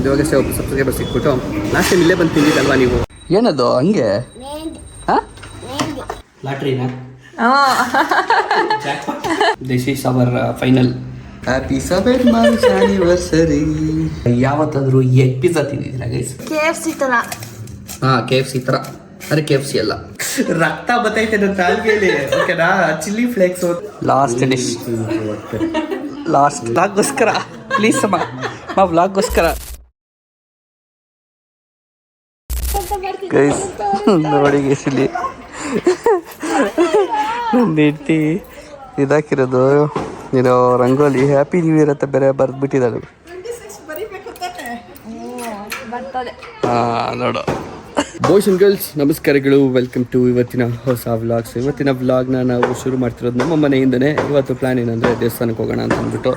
ಇವಾಗಷ್ಟೇ ಒಬ್ಬರು subscriber ಸಿಕ್ಬಿಟ್ಟು last time ಇಲ್ಲೇ ಬಂದು ತಿಂದಿದ್ದಲ್ವಾ ನೀವು? ಏನದು ಹಂಗೆ ಲಾಟ್ರಿನಾ? This is our final happy 7th anniversary. ಯಾವತ್ತಾದ್ರೂ ಎಗ್ ಪಿಜ್ಜಾ ತಿಂದಿದ್ದೀರಾ ಗೈಸ್? KFC ತರ. KFC ತರ. ಅರೆ KFC ಅಲ್ಲ, ರಕ್ತ ಬತ್ತೈತೆ ನನ್ನ ತಾಳ್ಗೆಯಲ್ಲಿ. ಓಕೆನಾ? Chilli flakes last dish. Last ವ್ಲಾಗ್ಗೋಸ್ಕರ ಪ್ಲೀಸ್ ಅಮ್ಮ, ವ್ಲಾಗ್ಗೋಸ್ಕರ ಗೈಸ್ ನೋಡಿ ಗೈಸ್, ಇಲ್ಲಿ ನೆಟ್ಟಿ ಇದಾಕಿರೋದು ಏನೋ ರಂಗೋಲಿ ಹ್ಯಾಪಿ ನ್ಯೂ ಇಯರ್ ಅಂತ ಬೇರೆ ಬರೆದ್ಬಿಟ್ಟಿದ್ದಾಳೆ. ನೋಡು ಬಾಯ್ಸ್ ಆ್ಯಂಡ್ ಗರ್ಲ್ಸ್, ನಮಸ್ಕಾರಗಳು. ವೆಲ್ಕಮ್ ಟು ಇವತ್ತಿನ ಹೊಸ ವ್ಲಾಗ್ಸ್. ಇವತ್ತಿನ ವ್ಲಾಗ್ನ ನಾವು ಶುರು ಮಾಡ್ತಿರೋದು ನಮ್ಮ ಮನೆಯಿಂದನೇ. ಇವತ್ತು ಪ್ಲ್ಯಾನ್ ಏನಂದರೆ ದೇವಸ್ಥಾನಕ್ಕೆ ಹೋಗೋಣ ಅಂತ ಅಂದ್ಬಿಟ್ಟು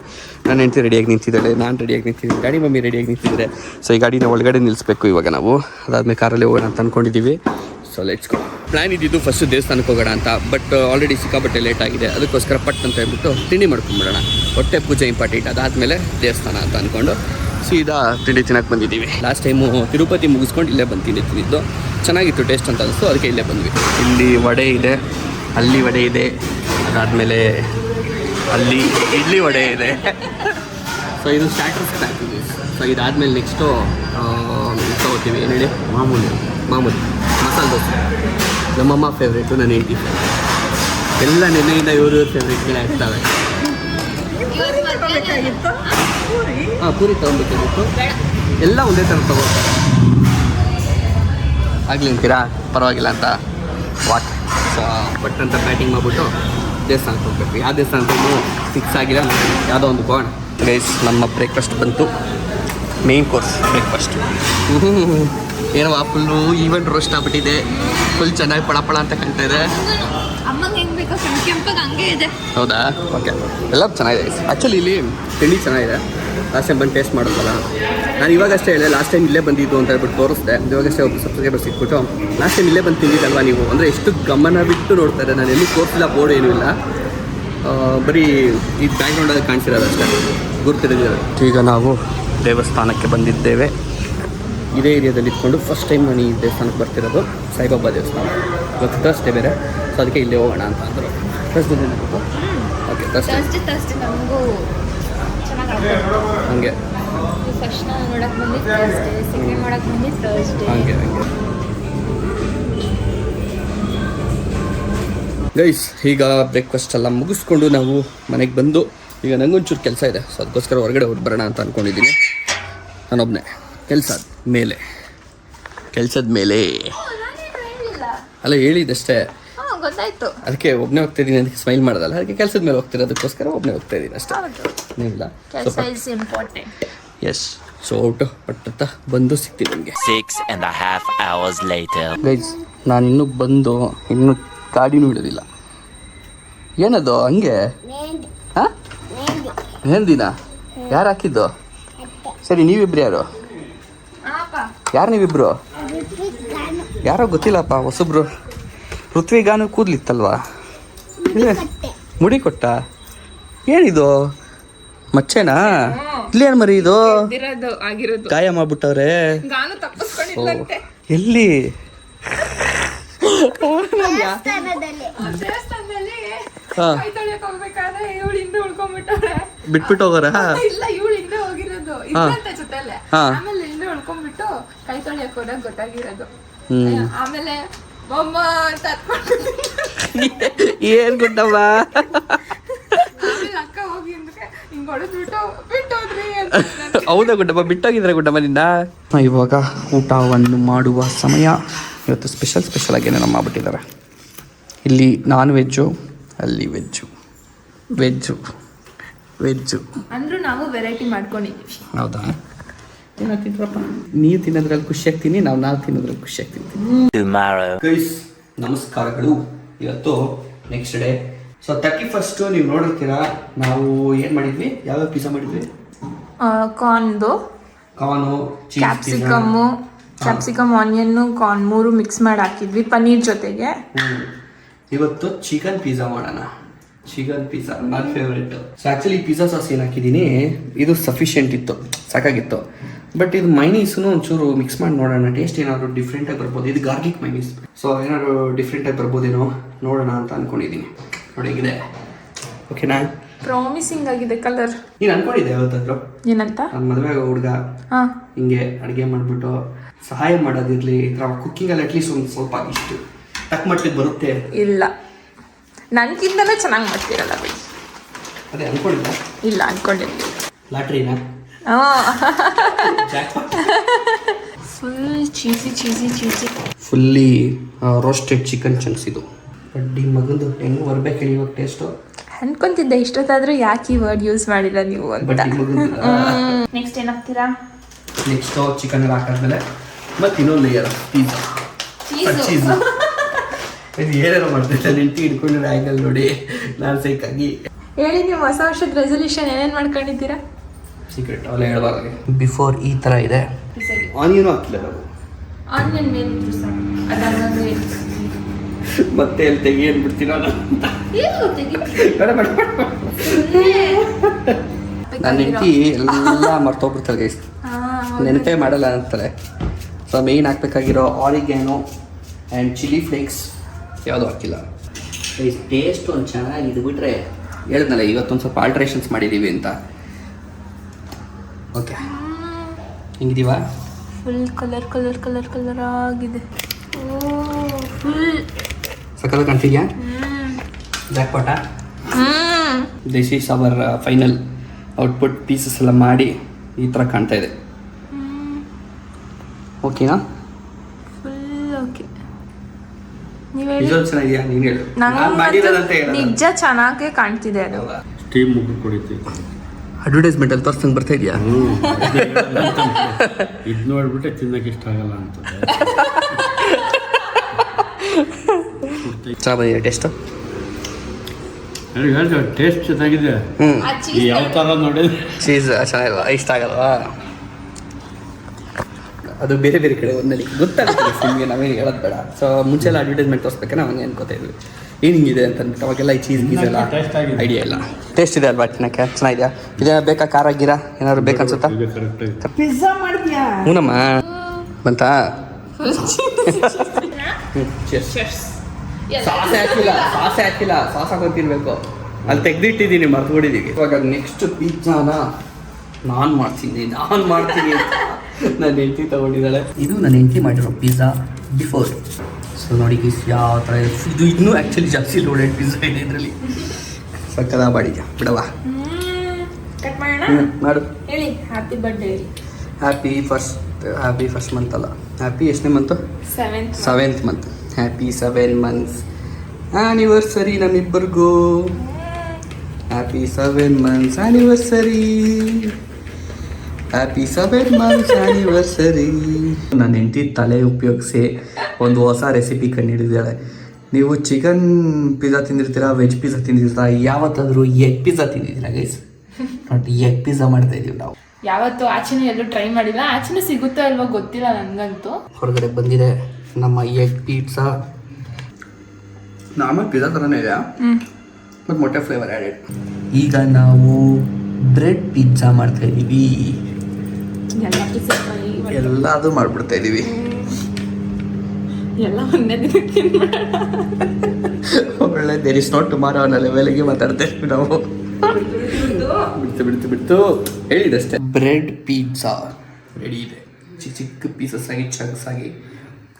ನಾನು ಹೆಂಡತಿ ರೆಡಿಯಾಗಿ ನಿಂತಿದ್ದಾಳೆ, ನಾನು ರೆಡಿಯಾಗಿ ನಿಂತಿದ್ದೀನಿ, ಗಾಡಿ ಮಮ್ಮಿ ರೆಡಿಯಾಗಿ ನಿಂತಿದ್ದಾರೆ. ಸೊ ಈ ಗಾಡಿನ ಒಳಗಡೆ ನಿಲ್ಲಿಸ್ಬೇಕು ಇವಾಗ ನಾವು. ಅದಾದಮೇಲೆ ಕಾರಲ್ಲಿ ಹೋಗೋಣ ಅಂತ ಅಂದ್ಕೊಂಡಿದ್ದೀವಿ. So let's go. ಪ್ಲ್ಯಾನ್ ಇದ್ದಿದ್ದು ಫಸ್ಟು ದೇವಸ್ಥಾನಕ್ಕೆ ಹೋಗೋಣ ಅಂತ, ಬಟ್ ಆಲ್ರೆಡಿ ಸಿಕ್ಕಾಪಟ್ಟೆ ಲೇಟ್ ಆಗಿದೆ. ಅದಕ್ಕೋಸ್ಕರ ಪಟ್ ಅಂತ ಹೇಳ್ಬಿಟ್ಟು ತಿಂಡಿ ಮಾಡ್ಕೊಂಡ್ಬಿಡೋಣ. ಹೊಟ್ಟೆ ಪೂಜೆ ಇಂಪಾರ್ಟೆಂಟ್, ಅದಾದಮೇಲೆ ದೇವಸ್ಥಾನ ಅಂತ ಅಂದ್ಕೊಂಡು ಸೀದಾ ತಿಂಡಿ ತಿನ್ನಕ್ಕೆ ಬಂದಿದ್ದೀವಿ. ಲಾಸ್ಟ್ ಟೈಮು ತಿರುಪತಿ ಮುಗಿಸ್ಕೊಂಡು ಇಲ್ಲೇ ಬಂದು ತಿಂಡಿ ತಿಂದಿದ್ದು, ಚೆನ್ನಾಗಿತ್ತು ಟೇಸ್ಟ್ ಅಂತ ಅನಿಸ್ತು, ಅದಕ್ಕೆ ಇಲ್ಲೇ ಬಂದ್ವಿ. ಇಲ್ಲಿ ವಡೆ ಇದೆ, ಅಲ್ಲಿ ವಡೆ ಇದೆ, ಅದಾದಮೇಲೆ ಅಲ್ಲಿ ಇಡ್ಲಿ ವಡೆ ಇದೆ. ಸೊ ಇದು ಸ್ಟಾರ್ಟರ್ಸ್ ಹಾಕಿದ್ವಿ. ಸೊ ಇದಾದಮೇಲೆ ನೆಕ್ಸ್ಟು ತೊಗೋತೀವಿ. ಏನು ಹೇಳಿ? ಮಾಮೂಲಿ ಮಸಾಲೆ ದೋಸೆ, ನಮ್ಮಮ್ಮ ಫೇವ್ರೇಟು, ನನ್ನ ಹೆಂಡತಿ ಎಲ್ಲ ನೆನೆಯಿಂದ ಇವರು ಫೇವ್ರೇಟ್ಗಳೇ ಆಗ್ತವೆ. ಪೂರಿ ತೊಗೊಬೇಕಾಗಿತ್ತು, ಎಲ್ಲ ಒಂದೇ ಥರ ತೊಗೊಳ್ತಾರೆ. ಆಗಲಿ ಅಂತೀರಾ? ಪರವಾಗಿಲ್ಲ ಅಂತ ವಾಟ್. ಸೊ ಬಟ್ ಅಂತ ಬ್ಯಾಟಿಂಗ್ ಮಾಡಿಬಿಟ್ಟು ದೇವಸ್ಥಾನಕ್ಕೆ ಹೋಗ್ಬೇಕು. ಯಾವ ದೇವಸ್ಥಾನಕ್ಕೂ ಫಿಕ್ಸ್ ಆಗಿಲ್ಲ, ಯಾವುದೋ ಒಂದು ಹೋಗೋಣ ಗೈಸ್. ನಮ್ಮ ಬ್ರೇಕ್ಫಾಸ್ಟ್ ಬಂತು, ಮೇನ್ ಕೋರ್ಸ್ ಬ್ರೇಕ್ಫಾಸ್ಟ್. ಏನೋ ಫುಲ್ಲು ಈವೆಂಟ್ ರೋಸ್ಟ್ ಆಗ್ಬಿಟ್ಟಿದೆ, ಫುಲ್ ಚೆನ್ನಾಗಿ ಪಳ ಅಂತ ಕಾಣ್ತಾ ಇದೆ. ಹೌದಾ? ಓಕೆ, ಎಲ್ಲ ಚೆನ್ನಾಗಿದೆ ಆ್ಯಕ್ಚುಲಿ. ಇಲ್ಲಿ ತಿಂಡಿ ಚೆನ್ನಾಗಿದೆ. ಲಾಸ್ಟ್ ಟೈಮ್ ಬಂದು ಟೇಸ್ಟ್ ಮಾಡೋದಲ್ಲ, ನಾನು ಇವಾಗಷ್ಟೇ ಹೇಳಿದೆ ಲಾಸ್ಟ್ ಟೈಮ್ ಇಲ್ಲೇ ಬಂದಿದ್ದು ಅಂತ ಹೇಳ್ಬಿಟ್ಟು ತೋರಿಸ್ದೆ. ಇವಾಗಷ್ಟೇ ಒಬ್ಬರು ಸಬ್ಸ್ಕ್ರೈಬರ್ ಸಿಕ್ಬಿಟ್ಟು ಲಾಸ್ಟ್ ಟೈಮ್ ಇಲ್ಲೇ ಬಂದು ತಿಂದಿದ್ದಲ್ವಾ ನೀವು? ಅಂದರೆ ಎಷ್ಟು ಗಮನ ಬಿಟ್ಟು ನೋಡ್ತಾರೆ. ನಾನು ಎಲ್ಲೂ ತೋರಿಸಿಲ್ಲ, ಬೋರ್ಡ್ ಏನೂ ಇಲ್ಲ, ಬರೀ ಈ ಬ್ಯಾಕ್ಗ್ರೌಂಡಲ್ಲಿ ಕಾಣಿಸಿರೋದು ಅಷ್ಟೇ, ಗುರ್ತಿರೋದಿಲ್ಲ. ಈಗ ನಾವು ದೇವಸ್ಥಾನಕ್ಕೆ ಬಂದಿದ್ದೇವೆ. ಇದೇ ಏರಿಯಾದಲ್ಲಿ ಇಟ್ಕೊಂಡು ಫಸ್ಟ್ ಟೈಮ್ ನಾನು ಈ ದೇವಸ್ಥಾನಕ್ಕೆ ಬರ್ತಿರೋದು, ಸಾಯಿಬಾಬಾ ದೇವಸ್ಥಾನ. ಇವತ್ತು ಥರ್ಸ್ಡೇ ಬೇರೆ, ಸೊ ಅದಕ್ಕೆ ಇಲ್ಲೇ ಹೋಗೋಣ ಅಂತ ಅಂದರು. ಥರ್ಸ್ಡೇ ಓಕೆ, ಥರ್ಸ್ಡೇ ನಮಗೂ ಹಂಗೆ ಹಂಗೆ ಗೈಸ್. ಈಗ ಬ್ರೇಕ್ಫಾಸ್ಟ್ ಎಲ್ಲ ಮುಗಿಸ್ಕೊಂಡು ನಾವು ಮನೆಗೆ ಬಂದು, ಈಗ ನನಗೊಂಚೂರು ಕೆಲಸ ಇದೆ, ಸೊ ಅದಕ್ಕೋಸ್ಕರ ಹೊರಗಡೆ ಹೋಗಿ ಬರೋಣ ಅಂತ ಅಂದ್ಕೊಂಡಿದ್ದೀನಿ. ನಾನೊಬ್ಬನೇ ಕೆಲಸದ ಮೇಲೆ ಅಲ್ಲ, ಹೇಳಿದಷ್ಟೇ, ಗೊತ್ತಾಯ್ತು. ಅದಕ್ಕೆ ಒಬ್ಬನೇ ಹೋಗ್ತಾಯಿದ್ದೀನಿ, ಅದಕ್ಕೆ ಸ್ಮೈಲ್ ಮಾಡೋದಲ್ಲ, ಅದಕ್ಕೆ ಕೆಲಸದ ಮೇಲೆ ಹೋಗ್ತಿರೋದಕ್ಕೋಸ್ಕರ ಒಬ್ಬನೇ ಹೋಗ್ತಾ ಇದ್ದೀನಿ ಅಷ್ಟೇ. ಏನಿಲ್ಲ, ಎಸ್. ಸೊ ಔಟು ಪಟ್ಟತ್ತ ಬಂದು ಸಿಗ್ತೀನಿ ನಿಮಗೆ. 6.5 hours later. ಗೈಸ್, ನಾನು ಇನ್ನೂ ಬಂದು ಇನ್ನೂ ಗಾಡಿನೂ ಇಡೋದಿಲ್ಲ. ಏನದು ಹಂಗೆ? ಹಾಂ, ಮೆಹಂದಿನ ಯಾರು ಹಾಕಿದ್ದು? ಸರಿ, ನೀವಿಬ್ರು ಯಾರು? ನೀವಿಬ್ರು ಯಾರೋ ಗೊತ್ತಿಲ್ಲಪ್ಪ, ಹೊಸಬ್ರು. ಋತ್ವಿಗಾನು ಕೂದಲಿತ್ತಲ್ವಾ? ಮುಡಿ ಕೊಟ್ಟ? ಏನಿದು ಮಚ್ಚೆನಾ? ಇಲ್ಲೇನು ಮರಿ ಇದು? ಗಾಯ ಮಾಡ್ಬಿಟ್ಟವ್ರೆ. ಎಲ್ಲಿ? ಬಿಟ್ಬಿಟ್ಟು ಹೋಗೋರ? ಕೈ ತೊಳಿಯಕ್ಕೆ ಹೋದಾಗ ಗೊತ್ತಾಗಿರೋದು. ಆಮೇಲೆ ಏನ್ ಗುಡ್ಡಮ್ಮ, ಅಕ್ಕ ಹೋಗಿ ಹಿಂಗ್ ಹೊಡೆದ್ಬಿಟ್ಟು ಬಿಟ್ಟೋದ್ರಿ. ಹೌದಾ ಗುಡ್ಡಮ್ಮ? ಬಿಟ್ಟೋಗಿದ್ರೆ ಗುಡ್ಡಮ್ಮ ನಿನ್ನ. ಇವಾಗ ಊಟವನ್ನು ಮಾಡುವ ಸಮಯ. ಇವತ್ತು ಸ್ಪೆಷಲ್ ಆಗಿ ಏನೇನೋ ಮಾಡ್ಬಿಟ್ಟಿದ್ದಾರೆ. ಇಲ್ಲಿ ನಾನ್ ವೆಜ್ಜು, ಅಲ್ಲಿ ವೆಜ್ಜು ಅಂದ್ರೂ ನಾವು ವೆರೈಟಿ ಮಾಡ್ಕೊಂಡಿದ್ದೀವಿ. ಹೌದಾ? ತಿನ್ನಪ್ಪ, ನೀವು ತಿನ್ನೋದ್ರಲ್ಲಿ ಖುಷಿ ಆಗ್ತೀನಿ, ನಾವು ತಿನ್ನೋದ್ರಲ್ಲಿ ಖುಷಿ ಆಗ್ತೀನಿ. ಗೈಸ್, ನಮಸ್ಕಾರಗಳು. ಇವತ್ತು ನೆಕ್ಸ್ಟ್ ಡೇ. ಸೊ 31st ನೀವು ನೋಡಿರ್ತೀರಾ, ನಾವು ಏನು ಮಾಡಿದ್ವಿ? ಯಾವ್ಯಾವ ಪಿಜ್ಜಾ ಮಾಡಿದ್ವಿ? Corn, capsicum, onion, corn 3 mix ಮಾಡಿ ಹಾಕಿದ್ವಿ ಪನ್ನೀರ್ ಜೊತೆಗೆ. ಇವತ್ತು ಚಿಕನ್ ಪಿಜ್ಜಾ ಮಾಡೋಣ. ಚಿಕನ್ ಪಿಜ್ಜಾ ನನ್ನ favourite. So actually pizza sauce ಏನು ಹಾಕಿದ್ದೀನಿ, ಇದು ಸಫಿಷಿಯೆಂಟ್ ಇತ್ತು, ಸಾಕಾಗಿತ್ತು. ಬಟ್ ಇದು ಮೈನೀಸ್ನು ಒಂಚೂರು ಮಿಕ್ಸ್ ಮಾಡಿ ನೋಡೋಣ, ಟೇಸ್ಟ್ ಏನಾದ್ರು ಡಿಫ್ರೆಂಟಾಗಿ ಬರ್ಬೋದು. ಇದು ಗಾರ್ಲಿಕ್ ಮೈನೀಸ್, ಸೊ ಏನಾದ್ರು ಡಿಫ್ರೆಂಟಾಗಿ ಬರ್ಬೋದೇನೋ ನೋಡೋಣ ಅಂತ ಅಂದ್ಕೊಂಡಿದ್ದೀನಿ. ನೋಡಿ ಹೇಗಿದೆ, ಓಕೆನಾ? ಪ್ರಾಮಿಸಿಂಗ್ ಆಗಿದೆ ಕಲರ್. ನೀನು ಅನ್ಕೊಂಡಿದ್ದೆ ಯಾವತ್ತಾದ್ರು ಏನಂತ? ನನ್ನ ಮದುವೆ ಆಗೋ ಹುಡುಗ ಹಿಂಗೆ ಅಡುಗೆ ಮಾಡಿಬಿಟ್ಟು ಸಹಾಯ ಮಾಡೋದಿರಲಿ, ಈ ಥರ ಕುಕ್ಕಿಂಗಲ್ಲಿ ಅಟ್ಲೀಸ್ಟ್ ಒಂದು ಸ್ವಲ್ಪ ಇಷ್ಟು ತಕ್ಕ ಮಟ್ಟಿಗೆ ಬರುತ್ತೆ? ಇಲ್ಲ, ನನಗಿಂತಲೂ ಚೆನ್ನಾಗಿ ಮಾಡ್ತೀರಲ್ಲ ಬಿಡಿ. ಅದೇ ಅನ್ಕೊಂಡಿದ್ದ? ಇಲ್ಲ ಅನ್ಕೊಂಡಿಲ್ಲ. ಲಾಟ್ರಿನಾ? Full cheesy fully roasted chicken chunks ಇದು. ಬಡ್ಡಿ ಮಗಂದು ಹೆಂಗೆ ಬರ್ಬೇಕು ಹೇಳಿ ಇವಾಗ ಟೇಸ್ಟು? ಅನ್ಕೊಂತಿದ್ದೆ ಇಷ್ಟೊತ್ತಾದ್ರೂ ಯಾಕೆ ಈ ವರ್ಡ್ ಯೂಸ್ ಮಾಡಿಲ್ಲ ನೀವು ಅಂತ. ಬಡ್ಡಿ ಮಗಂದು. ನೆಕ್ಸ್ಟ್ ಏನಾಗ್ತೀರಾ? ನೆಕ್ಸ್ಟು ಚಿಕನ್ ಎಲ್ಲ ಹಾಕಾದ್ಮೇಲೆ ಮತ್ತೆ ಇನ್ನೊಂದು ಲೇಯರ್ ಪೀಝಾ ಚೀಸ್. ಇದು ಏನೇನೋ ಮಾಡ್ತಿದ್ದೆ, ನೆಂಟಿ ಹಿಡ್ಕೊಂಡಿರೋ ಆ್ಯಂಗಲ್ ನೋಡಿ ನಾನು ಸೈಕಾಗಿ. ಹೇಳಿ, ನೀವು ಹೊಸ ವರ್ಷದ ರೆಸೊಲ್ಯೂಷನ್ ಏನೇನು ಮಾಡ್ಕೊಂಡಿದ್ದೀರಾ? ಸೀಕ್ರೆಟ್ ಅವೆಲ್ಲ ಹೇಳ್ಬಾರ್ದು. ಬಿಫೋರ್ ಈ ಥರ ಇದೆ, ಆನಿಯನು ಹಾಕಿಲ್ಲ ನಾವು. ಆನಿಯನ್ ಮೇಲೆ ಅದಾದ್ಮೇಲೆ ಮತ್ತೆ ಎಲ್ಲಿ ತೆಗಿ ಅಂದ್ಬಿಡ್ತೀನಿ ನಾನು. ನನ್ನ ಹೆಂಡತಿ ಎಲ್ಲ ಮರ್ತೋಗ್ಬಿಡ್ತಾಳೆ ಗೈಸ್, ನೆನಪೇ ಮಾಡಲ್ಲ ಅಂತಾಳೆ. ಸೊ ಮೇಯ್ನ್ ಹಾಕ್ಬೇಕಾಗಿರೋ ಆರಿಗ್ಯಾನೋ ಆ್ಯಂಡ್ ಚಿಲ್ಲಿ ಫ್ಲೇಕ್ಸ್ ಯಾವುದೂ ಹಾಕಿಲ್ಲ. ಟೇಸ್ಟ್ ಒಂದು ಚೆನ್ನಾಗಿ ಇದ್ಬಿಟ್ರೆ ಹೇಳಿದ್ನಲ್ಲ ಇವತ್ತೊಂದು ಸ್ವಲ್ಪ ಆಲ್ಟ್ರೇಷನ್ಸ್ ಮಾಡಿದ್ದೀವಿ ಅಂತ. ಓಕೆ, ಹಿಂಗಿದೀವಾ? ಫುಲ್ ಕಲರ್ ಆಗಿದೆ. ಫುಲ್ ಸಕ್ಕತ್ತಾಗಿ ಕಾಣ್ತಿದ್ಯಾ? Jackpot. This is our final output. Pieces ಎಲ್ಲ ಮಾಡಿ ಈ ಥರ ಕಾಣ್ತಾ ಇದೆ. ಓಕೆನಾ? Full okay. ನೀವು ವಿಜುವಲ್ ಚೆನ್ನಾಗಿದೆಯಾ? ನೀನು ಹೇಳು. ನಾನು ಮಾಡಿರೋದಂತ ಹೇಳು. ನಿಜ ಚೆನ್ನಾಗೇ ಕಾಣ್ತಿದೆ ಅದು. ಸ್ಟೀಮ್ ಮುಗಿ ಕುಡಿತೀವಿ. ಅಡ್ವರ್ಟೈಸ್ಮೆಂಟ್ ಅಲ್ಲಿ ತೋರಿಸ್ದಂಗೆ ಬರ್ತಾ ಇದೆಯಾ? ಇದು ನೋಡ್ಬಿಟ್ಟೆ ತಿನ್ನಕ್ಕೆ ಇಷ್ಟ ಆಗಲ್ಲ ಅಂತ. ಚೆನ್ನಾಗಿದೆ ಟೇಸ್ಟು. ಹೇಳ್ತೇವೆ ಟೇಸ್ಟ್ ಚೆನ್ನಾಗಿದೆ. ಯಾವ ಥರ ನೋಡಿ ಚೀಸ್ ಚೆನ್ನಾಗಿಲ್ವಾ? ಇಷ್ಟ ಆಗಲ್ವಾ? ಅದು ಬೇರೆ ಬೇರೆ ಕಡೆ ಒಂದಲ್ಲಿ ಗೊತ್ತಾಗುತ್ತೆ ನಿಮಗೆ, ನಾವೇನು ಹೇಳೋದು ಬೇಡ. ಸೊ ಮುಂಚೆಲ್ಲ ಅಡ್ವರ್ಟೈಸ್ಮೆಂಟ್ ತೋರಿಸ್ಬೇಕಾ ನಾವು ಹಂಗೆ ಅನ್ಕೋತಾ ಇದ್ವಿ ಏನು ಹಿಂಗಿದೆ ಅಂತ ಅಂದ್ಬಿಟ್ಟು. ಅವಾಗೆಲ್ಲ ಈ ಚೀಸ್ ಗೀಸ್ ಎಲ್ಲ ಐಡಿಯಾ ಇಲ್ಲ. ಟೇಸ್ಟ್ ಇದೆ ಅಲ್ವಾ ತಿನ್ನಕ್ಕೆ? ಚೆನ್ನಾಗಿದೆಯಾ? ಇದೇ ಬೇಕಾ? ಖಾರ ಗೀರ ಏನಾದ್ರು ಬೇಕನ್ಸುತ್ತಾ? ಪಿಜ್ಜಾ ಮಾಡ್ತೀಯಾ? ಹ್ಞೂನಮ್ಮ ಬಂತಾ? ಸಾಸೆ ಹಾಕಿಲ್ಲ, ಸಾಸ್ ಹಾಕೊಂಡು ತಿನ್ಬೇಕು. ಅಲ್ಲಿ ತೆಗ್ದಿಟ್ಟಿದ್ದೀನಿ, ಮರ್ತ್ಬಿಟ್ಟಿದ್ದೀವಿ. ಇವಾಗ ನೆಕ್ಸ್ಟ್ ಪಿಜ್ಜಾನ ನಾನು ಮಾಡ್ತೀನಿ ನನ್ನ ಹೆಂಡತಿ ತಗೊಂಡಿದ್ದಾಳೆ. ಇದು ನನ್ನ ಹೆಂಡತಿ ಮಾಡಿರೋ ಪಿಜ್ಜಾ ಬಿಫೋರ್. ಸೊ ನೋಡಿ ಯಾವ ಥರ ಇದೆ. ಇದು ಇನ್ನೂ ಆ್ಯಕ್ಚುಲಿ ಜಾಸ್ತಿ ಲೋಡೆಡ್ ಪಿಜ್ಜಾ ಇದೆ ಇದರಲ್ಲಿ. ಸಕ್ಕದ ಬಾಡಿಗೆ ಬಿಡವಾ? ಕಟ್ ಮಾಡೋಣ. ಮಾಡು. ಹೇಳಿ happy birthday. Happy first month ಅಲ್ಲ, ಹ್ಯಾಪಿ ಎಷ್ಟನೇ month? 7th month. Happy 7 months anniversary ನಮ್ಮಿಬ್ಬರಿಗೂ. Happy 7 months anniversary. Happy 7 months anniversary. ನನ್ನ ಹೆಂಡತಿ ತಲೆ ಉಪಯೋಗಿಸಿ ಒಂದು ಹೊಸ ರೆಸಿಪಿ ಕಂಡುಹಿಡಿದಿದ್ದಾಳೆ. ನೀವು ಚಿಕನ್ ಪಿಜ್ಜಾ ತಿಂದಿರ್ತೀರಾ, ವೆಜ್ ಪಿಜ್ಜಾ ತಿಂದಿರ್ತೀರಾ, ಯಾವತ್ತಾದರೂ ಎಗ್ ಪಿಜ್ಜಾ ತಿಂದಿದ್ದೀರಾ ಗೈಸ್? ನೋಡಿ ಎಗ್ ಪಿಜ್ಜಾ ಮಾಡ್ತಾ ಇದೀವಿ ನಾವು. ಯಾವತ್ತು ಆಚೆನೂ ಎಲ್ಲೂ ಟ್ರೈ ಮಾಡಿಲ್ಲ. ಆಚೆನೂ ಸಿಗುತ್ತೋ ಅಲ್ವಾ ಗೊತ್ತಿಲ್ಲ ನನಗಂತೂ. ಹೊರಗಡೆ ಬಂದಿದೆ ನಮ್ಮ ಎಗ್ ಪಿಜ್ಜಾ. ನಾರ್ಮಲ್ ಪಿಜ್ಜಾ ಥರನೇ ಇದೆ, ಮತ್ತು ಮೊಟ್ಟೆ ಫ್ಲೇವರ್ ಆ್ಯಡೆಡ್. ಈಗ ನಾವು ಬ್ರೆಡ್ ಪಿಜ್ಜಾ ಮಾಡ್ತಾ ಇದ್ದೀವಿ. ಎಲ್ಲದೂ ಮಾಡ್ಬಿಡ್ತಾ ಇದ್ದೀವಿ. ಎಲ್ಲ ಒಂದೇ ದಿನಕ್ಕೆ ಒಳ್ಳೆ ದೇರ್ ಇಸ್ ನಾಟ್ ಟುಮಾರೋ ಅನ್ನೋ ಲೆವೆಲ್ಗೆ ಮಾತಾಡ್ತಾ ಇದ್ವಿ ನಾವು. ಬಿಡ್ತು ಹೇಳಿದಷ್ಟೇ. ಬ್ರೆಡ್ ಪಿಜ್ಜಾ ರೆಡಿ ಇದೆ. ಚಿಕ್ಕ ಪೀಸಸ್ ಆಗಿ ಚಂಕ್ಸ್ ಆಗಿ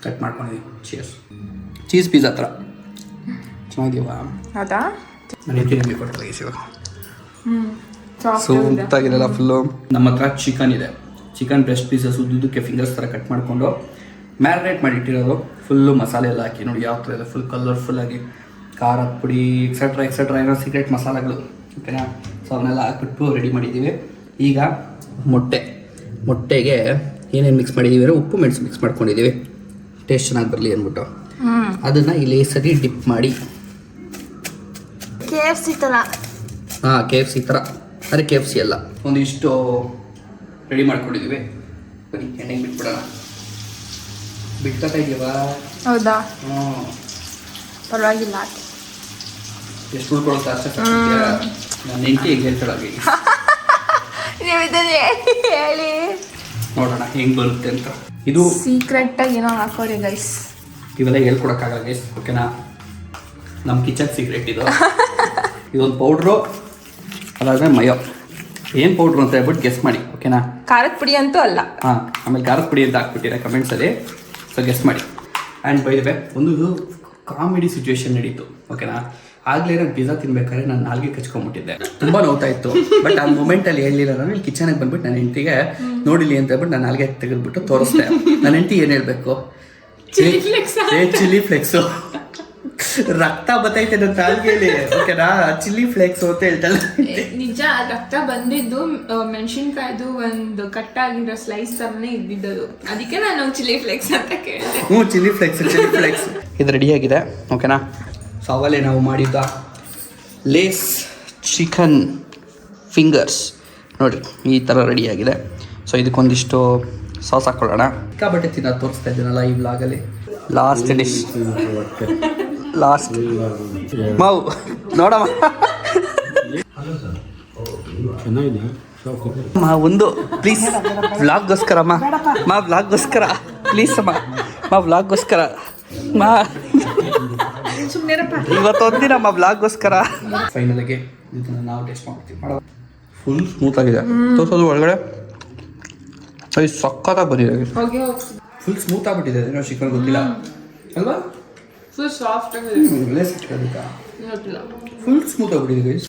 ಕಟ್ ಮಾಡ್ಕೊಂಡಿದ್ದೀವಿ. ಚೀಸ್ ಪಿಜ್ಜಾ ಥರ ಚೆನ್ನಾಗಿಲ್ವಾ? ಹೌದಾ? ನನಗೆ ಕೊಡ್ತಾರೆ ಇವಾಗ ಸೂಕ್ತಾಗಿರಲ್ಲ ಫುಲ್ಲು. ನಮ್ಮ ಹತ್ರ ಚಿಕನ್ ಇದೆ. ಚಿಕನ್ ಬ್ರೆಸ್ಟ್ ಪೀಸಸ್ ಉದ್ದಕ್ಕೆ ಫಿಂಗರ್ಸ್ ಥರ ಕಟ್ ಮಾಡಿಕೊಂಡು ಮ್ಯಾರಿನೇಟ್ ಮಾಡಿಟ್ಟಿರೋದು. ಫುಲ್ಲು ಮಸಾಲೆ ಎಲ್ಲ ಹಾಕಿ ನೋಡಿ ಯಾವ ಥರ ಇದೆ. ಫುಲ್ ಕಲರ್ಫುಲ್ಲಾಗಿ ಖಾರದ ಪುಡಿ ಎಕ್ಸೆಟ್ರಾ ಏನೋ ಸೀಕ್ರೆಟ್ ಮಸಾಲೆಗಳು. ಓಕೆನಾ? ಸೊ ಅವನ್ನೆಲ್ಲ ಹಾಕ್ಬಿಟ್ಟು ರೆಡಿ ಮಾಡಿದ್ದೀವಿ. ಈಗ ಮೊಟ್ಟೆಗೆ ಏನೇನು ಮಿಕ್ಸ್ ಮಾಡಿದ್ದೀವಿ ಅಂದರೆ ಉಪ್ಪು ಮೆಣಸು ಮಿಕ್ಸ್ ಮಾಡ್ಕೊಂಡಿದ್ದೀವಿ, ಟೇಸ್ಟ್ ಚೆನ್ನಾಗಿ ಬರಲಿ ಅಂದ್ಬಿಟ್ಟು. ಅದನ್ನು ಇಲ್ಲಿ ಸರಿ ಡಿಪ್ ಮಾಡಿ KFC ಥರ. ಹಾಂ, KFC ಥರ. ಅದೇ KFC ಅಲ್ಲ, ಒಂದಿಷ್ಟು ರೆಡಿ ಮಾಡ್ಕೊಂಡಿದ್ದೀವಿ. ಬನ್ನಿ ಎಣ್ಣೆಗೆ ಬಿಟ್ಬಿಡೋಣ. ಬಿಟ್ಕೊತಾ ಇದೀವಾ? ಹೌದಾ? ಹ್ಞೂ, ಪರವಾಗಿಲ್ಲ. ಎಷ್ಟು ಉಳ್ಕೊಳುತ್ತೆ ಅಷ್ಟೇ. ನನ್ನ ಹೆಂಡತಿ ಹೇಗೆ ಹೇಳ್ತಾಳೆ ನೀವು ಇದನ್ನು ಹೇಳಿ. ನೋಡೋಣ ಹೆಂಗೆ ಬರುತ್ತೆ ಅಂತ. ಇದು ಸೀಕ್ರೆಟಾಗಿ ಏನೋ ಹಾಕೋರಿ ಗೈಸ್. ಇವೆಲ್ಲ ಹೇಳ್ಕೊಡಕ್ಕಾಗಲ್ಲ ಗೈಸ್, ಓಕೆನಾ? ನಮ್ಮ ಕಿಚನ್ ಸೀಕ್ರೆಟ್ ಇದು. ಇದೊಂದು ಪೌಡ್ರು, ಅದಾದ್ಮೇಲೆ ಮಯೋ. ಏನು ಪೌಡ್ರು ಅಂತ ಹೇಳ್ಬಿಟ್ಟು ಗೆಸ್ ಮಾಡಿ, ಓಕೆನಾ? ಖಾರದ ಪುಡಿ ಅಂತೂ ಅಲ್ಲ. ಹಾಂ, ಆಮೇಲೆ ಖಾರದ ಪುಡಿ ಅಂತ ಹಾಕ್ಬಿಟ್ಟಿರ ಕಮೆಂಟ್ಸಲ್ಲಿ, ಸೊ ಗೆಸ್ ಮಾಡಿ. ಆ್ಯಂಡ್ ಬೈ ದ ವೇ, ಒಂದು ಕಾಮಿಡಿ ಸಿಚುವೇಶನ್ ನಡೀತು, ಓಕೆನಾ? ಆಗಲೇ ನಾನು ಪಿಜ್ಜಾ ತಿನ್ಬೇಕಾದ್ರೆ ನಾನು ನಾಲ್ಗೆ ಕಚ್ಕೊಂಡ್ಬಿಟ್ಟಿದ್ದೆ, ತುಂಬ ನೋವ್ತಾ ಇತ್ತು. ಬಟ್ ಆ ಮೂಮೆಂಟಲ್ಲಿ ಹೇಳಿಲ್ಲ, ನಾನು ಇಲ್ಲಿ ಕಿಚನಿಗೆ ಬಂದ್ಬಿಟ್ಟು ನನ್ನ ಹೆಂಡತಿಗೆ ನೋಡಿಲಿ ಅಂತ ಹೇಳ್ಬಿಟ್ಟು ನಾನು ನಾಲ್ಗೆ ತೆಗೆದ್ಬಿಟ್ಟು ತೋರಿಸ್ದೆ. ನನ್ನ ಹೆಂಡತಿ ಏನು ಹೇಳಬೇಕು? ಚಿಲ್ಲಿ ಫ್ಲೆಕ್ಸು, ರಕ್ತ ಬತ್ತೈತೆ ನನ್ನ ನಾಲ್ಗೆಯಲ್ಲಿ, ಓಕೆನಾ? ಚಿಲ್ಲಿ ಫ್ಲೆಕ್ಸು ಅಂತ ಹೇಳ್ತಾಳೆ. ನಿಜ, ರಕ್ತ ಬಂದಿದ್ದು ಮೆಣಸಿನ್ಕಾಯ್ದು ಒಂದು ಕಟ್ಟಾಗಿರೋ ಸ್ಲೈಸ್ ತರನೇ ಇದ್ದಿದ್ದು, ಅದಕ್ಕೆ ನಾನು ಚಿಲ್ಲಿ ಫ್ಲೆಕ್ಸ್ ಅಂತ ಕೇಳಿದೆ. ಹ್ಞೂ, ಚಿಲ್ಲಿ ಫ್ಲೆಕ್ಸ್. ಇದು ರೆಡಿಯಾಗಿದೆ, ಓಕೆನಾ? ಸೊ ಅವಲ್ಲೇ ನಾವು ಮಾಡಿದ್ದ ಲೇಸ್ ಚಿಕನ್ ಫಿಂಗರ್ಸ್ ನೋಡಿರಿ, ಈ ಥರ ರೆಡಿಯಾಗಿದೆ. ಸೊ ಇದಕ್ಕೊಂದಿಷ್ಟು ಸಾಸ್ ಹಾಕ್ಕೊಳ್ಳೋಣ. ಸಿಕ್ಕಾಬಟ್ಟೆ ತಿನ್ನೋದು ತೋರಿಸ್ತಾ ಇದ್ದೀನಲ್ಲ ಈ ವ್ಲಾಗಲ್ಲಿ. ಲಾಸ್ಟ್ ಡಿಶ್, ಲಾಸ್ಟ್ ಮಾವು ನೋಡಮ್ಮ. ಮಾ ಒಂದು ಪ್ಲೀಸ್ ವ್ಲಾಗ್ಗೋಸ್ಕರಮ್ಮ, ಮಾ ವ್ಲಾಗ್ಗೋಸ್ಕರ ಪ್ಲೀಸ್ ಅಮ್ಮ, ಮಾ ವ್ಲಾಗ್ಗೋಸ್ಕರ ಮಾ, ಇವತ್ತೊಂದಿನ ಮಾ ವ್ಲಾಗ್ಗೋಸ್ಕರ. ಫೈನಲ್ಗೆ ಇದನ್ನ ನಾವು ಟೇಸ್ಟ್ ಮಾಡ್ತೀವಿ. ಫುಲ್ ಸ್ಮೂತ್ ಆಗಿದೆ, ತೋರಿಸೋದು ಒಳಗಡೆ ಸಕ್ಕತ್ತಾಗಿ ಬಂದಿದೆ. ಫುಲ್ ಸ್ಮೂತ್ ಆಗ್ಬಿಟ್ಟಿದೆ, ಏನೋ ಚಿಕನ್ ಗೊತ್ತಿಲ್ಲ ಅಲ್ವಾ? ಫುಲ್ ಸಾಫ್ಟ್ ಫುಲ್ ಸ್ಮೂತ್ ಆಗ್ಬಿಟ್ಟಿದೆ ಗೈಸ್.